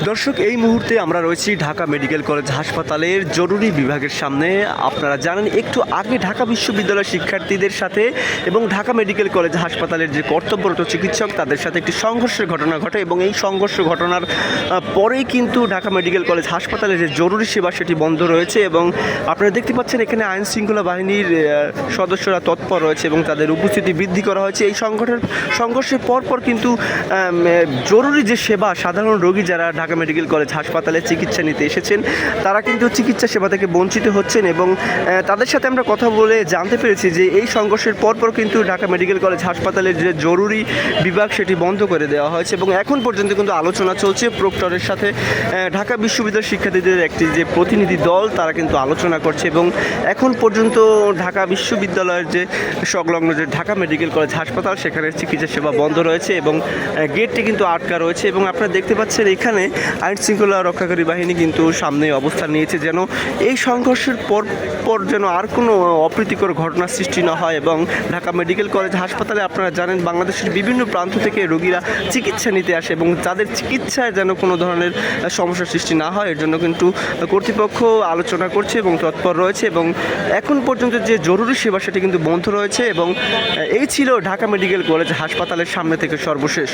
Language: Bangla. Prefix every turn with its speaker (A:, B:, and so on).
A: দর্শক, এই মুহূর্তে আমরা রয়েছি ঢাকা মেডিকেল কলেজ হাসপাতালের জরুরি বিভাগের সামনে। আপনারা জানেন, একটু আগে ঢাকা বিশ্ববিদ্যালয়ের শিক্ষার্থীদের সাথে এবং ঢাকা মেডিকেল কলেজ হাসপাতালের যে কর্তব্যরত চিকিৎসক তাদের সাথে একটি সংঘর্ষের ঘটনা ঘটে এবং এই সংঘর্ষ ঘটনার পরেই কিন্তু ঢাকা মেডিকেল কলেজ হাসপাতালের যে জরুরি সেবা সেটি বন্ধ রয়েছে এবং আপনারা দেখতে পাচ্ছেন এখানে আইন শৃঙ্খলা বাহিনীর সদস্যরা তৎপর রয়েছে এবং তাদের উপস্থিতি বৃদ্ধি করা হয়েছে। এই সংঘর্ষের পরপর কিন্তু জরুরি যে সেবা, সাধারণ রোগী যারা ঢাকা মেডিকেল কলেজ হাসপাতালে চিকিৎসা নিতে এসেছেন তারা কিন্তু চিকিৎসা সেবা থেকে বঞ্চিত হচ্ছেন এবং তাদের সাথে আমরা কথা বলে জানতে পেরেছি যে এই সংঘর্ষের পরপর কিন্তু ঢাকা মেডিকেল কলেজ হাসপাতালের যে জরুরি বিভাগ সেটি বন্ধ করে দেওয়া হয়েছে এবং এখন পর্যন্ত কিন্তু আলোচনা চলছে। প্রক্টরের সাথে ঢাকা বিশ্ববিদ্যালয়ের শিক্ষার্থীদের একটি যে প্রতিনিধি দল তারা কিন্তু আলোচনা করছে এবং এখন পর্যন্ত ঢাকা বিশ্ববিদ্যালয়ের যে সংলগ্ন যে ঢাকা মেডিকেল কলেজ হাসপাতাল সেখানে চিকিৎসা সেবা বন্ধ রয়েছে এবং গেটটি কিন্তু আটকা রয়েছে এবং আপনারা দেখতে পাচ্ছেন এখানে আইন শৃঙ্খলা রক্ষাকারী বাহিনী কিন্তু সামনে অবস্থান নিয়েছে যেন এই সংঘর্ষের পর যেন আর কোনো অপ্রীতিকর ঘটনার সৃষ্টি না হয়। এবং ঢাকা মেডিকেল কলেজ হাসপাতালে আপনারা জানেন বাংলাদেশের বিভিন্ন প্রান্ত থেকে রোগীরা চিকিৎসা নিতে আসে এবং তাদের চিকিৎসায় যেন কোনো ধরনের সমস্যার সৃষ্টি না হয় এর জন্য কিন্তু কর্তৃপক্ষ আলোচনা করছে এবং তৎপর রয়েছে এবং এখন পর্যন্ত যে জরুরি সেবা সেটি কিন্তু বন্ধ রয়েছে এবং এই ছিল ঢাকা মেডিকেল কলেজ হাসপাতালের সামনে থেকে সর্বশেষ।